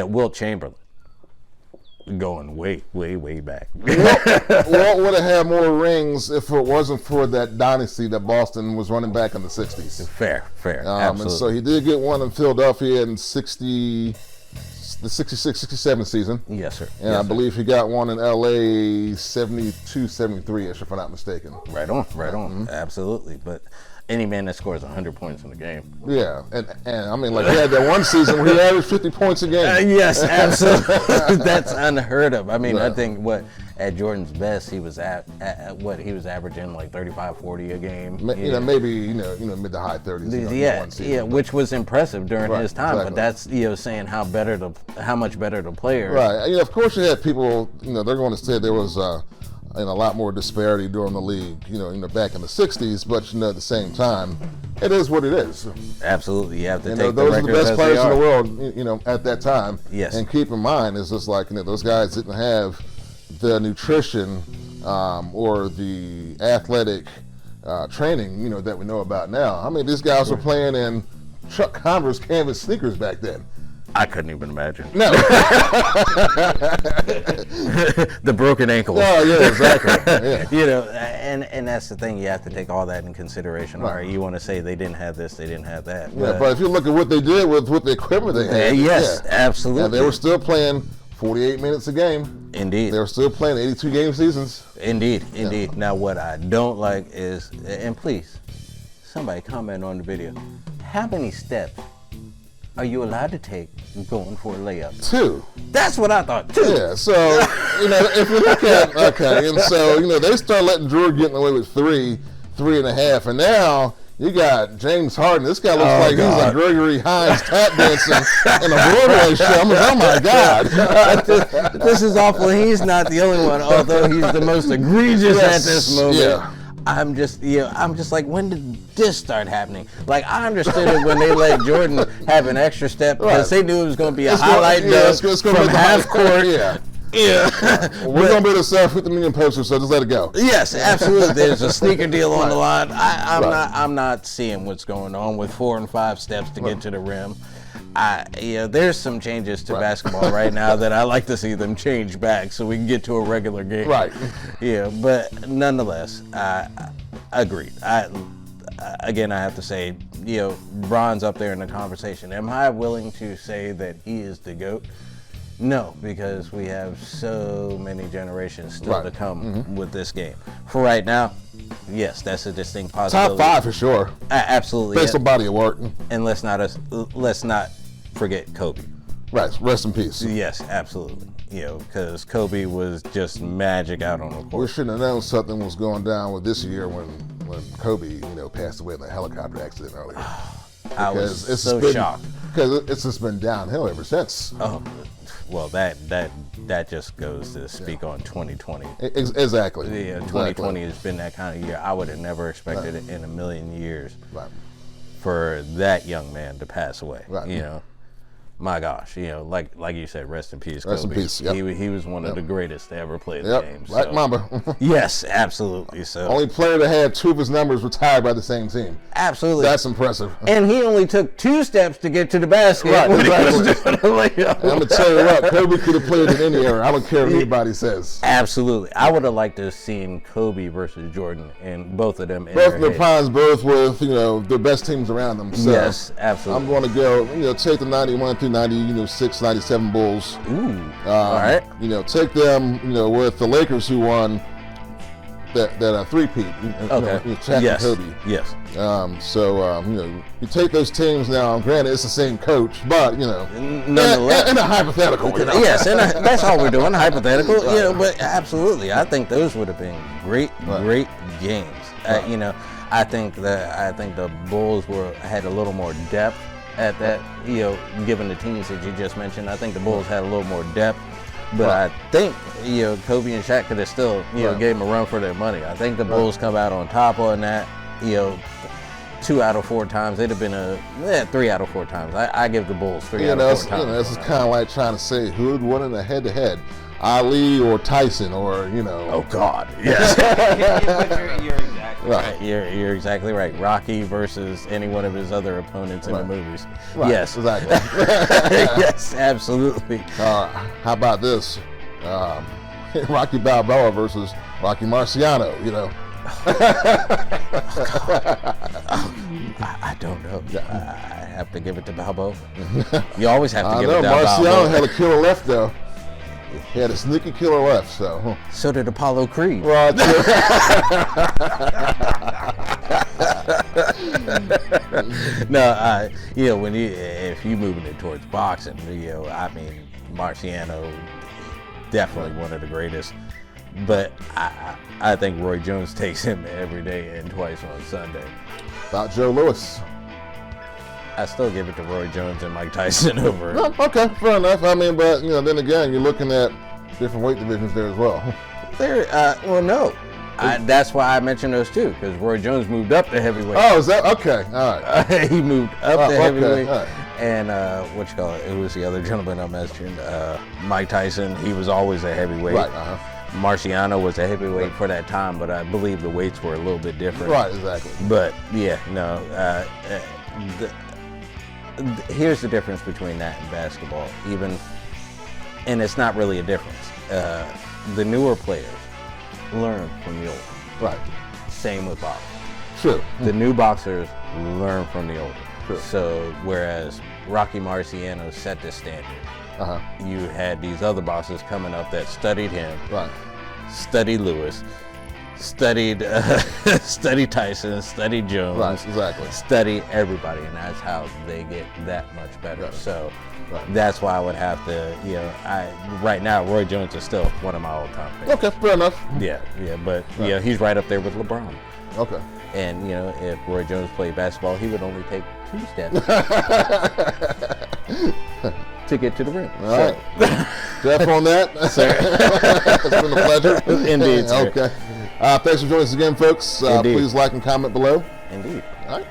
Wilt Chamberlain. Going way, way, way back. Walt would have had more rings if it wasn't for that dynasty that Boston was running back in the 60s. Fair. Absolutely. And so he did get one in Philadelphia in the 66-67 season. Yes, sir. And I believe he got one in LA 72-73-ish, if I'm not mistaken. Right on. Mm-hmm. Absolutely. But any man that scores 100 points in the game. Yeah, and I mean, like, he had that one season where he averaged 50 points a game. Yes, absolutely. That's unheard of. I mean, I think at Jordan's best, he was he was averaging like 35, 40 a game. Maybe mid to high 30s. Which was impressive during his time. Exactly. But that's saying how much better the player. Right. Of course, you had people. They're going to say there was a lot more disparity during the league, back in the 60s, but at the same time, it is what it is. Absolutely. You have to take those the are the best players in the world, at that time. Yes. And keep in mind, it's just like, those guys didn't have the nutrition or the athletic training, that we know about now. I mean, these guys were playing in Chuck Converse canvas sneakers back then. I couldn't even imagine. No. The broken ankle. Oh, yeah, exactly. Yeah. And that's the thing. You have to take all that in consideration. Right. All right, you want to say they didn't have this, they didn't have that. Yeah, but if you look at what they did with the equipment they had. Yes, absolutely. And they were still playing 48 minutes a game. Indeed. They were still playing 82 game seasons. Indeed. Now, what I don't like is, and please, somebody comment on the video, how many steps are you allowed to take going for a layup? 2. That's what I thought, 2. Yeah, so, if you look at, and so, they start letting Drew getting away with 3, 3.5, and now you got James Harden. This guy looks like he's a Gregory Hines tap dancing in a Broadway show. I'm like, oh my God. This is awful. He's not the only one, although he's the most egregious at this moment. Yeah. I'm just like, when did this start happening? Like, I understood it when they let Jordan have an extra step because they knew it was going to be a highlight from half court. Yeah. We're going to be able to sell 50 million posters, so just let it go. Yes, absolutely. There's a sneaker deal on the line. I'm not seeing what's going on with 4 and 5 steps to get to the rim. There's some changes to basketball right now that I like to see them change back so we can get to a regular game. Right. Yeah, but nonetheless, I agree. Again, I have to say, Bron's up there in the conversation. Am I willing to say that he is the GOAT? No, because we have so many generations still to come with this game. For right now, yes, that's a distinct possibility. Top 5 for sure. Absolutely. Based on body of work. And let's not forget Kobe. Right. Rest in peace. Yes, absolutely. Because Kobe was just magic out on the court. We shouldn't have known something was going down with this year when Kobe, passed away in a helicopter accident earlier. I was so shocked. Because it's just been downhill ever since. Oh, well, that just goes to speak on 2020. Exactly. Yeah, 2020 has been that kind of year. I would have never expected it in a million years for that young man to pass away. Right. My gosh, like you said, rest in peace, Kobe. Rest in peace. Yep. He was one of the greatest to ever play the game. Black Mamba. Yes, absolutely. So only player to have 2 of his numbers retired by the same team. Absolutely. That's impressive. And he only took 2 steps to get to the basket. Right, exactly. I'm gonna tell you what, Kobe could have played in any era. I don't care what anybody says. Absolutely. I would have liked to have seen Kobe versus Jordan and both of them. Both of their primes, both with the best teams around them. So yes, absolutely. I'm going to go, take the 91 through 96, 97 Bulls. Ooh. All right. Take them, with the Lakers who won that three-peat. Okay. Shaq and Kobe. Yes. You take those teams now. Granted, it's the same coach, but nonetheless, in a hypothetical. Yes, and that's all we're doing, hypothetical. But absolutely, I think those would have been great games. Right. I think the Bulls had a little more depth at that. Given the teams that you just mentioned, I think the Bulls had a little more depth. But I think, Kobe and Shaq could have still, gave them a run for their money. I think the Bulls come out on top on that. 2 out of 4 times. It'd have been 3 out of 4 times. I give the Bulls 3 out of 4 times. This is kind of like trying to say who would win in a head-to-head, Ali or Tyson, or Oh God, yes. You're exactly right. You're exactly right. Rocky versus any one of his other opponents in the movies. Right. Yes, exactly. yes, absolutely. How about this? Rocky Balboa versus Rocky Marciano. I don't know. I have to give it to Balboa. You always have to give it to Marciano Balboa. had a killer left though. He had a sneaky killer left, so. So did Apollo Creed. Right. No, if you moving it towards boxing, I mean, Marciano, definitely one of the greatest. But I think Roy Jones takes him every day and twice on Sunday. About Joe Louis. I still give it to Roy Jones and Mike Tyson over. No, okay, fair enough. I mean, but then again, you're looking at different weight divisions there as well. No. That's why I mentioned those two, because Roy Jones moved up to heavyweight. Oh, is that okay? All right. He moved up to heavyweight. Right. And who was the other gentleman I mentioned? Mike Tyson. He was always a heavyweight. Right. Marciano was a heavyweight for that time, but I believe the weights were a little bit different. Right. Exactly. But here's the difference between that and basketball. And it's not really a difference. The newer players learn from the older. Right. Same with boxing. True. The new boxers learn from the older. True. So whereas Rocky Marciano set the standard, you had these other boxers coming up that studied him, right, studied Lewis, studied Tyson, studied Jones, right, exactly, study everybody, and that's how they get that much better. Right. So right, that's why I would have to, right now Roy Jones is still one of my all-time favorites. Okay, fair enough. Yeah, but he's right up there with LeBron. Okay. And if Roy Jones played basketball, he would only take 2 steps to get to the rim. All right. Geoff, on that, sir. It's been a pleasure. Indeed, sir. Okay. Thanks for joining us again, folks. Please like and comment below. Indeed. All right.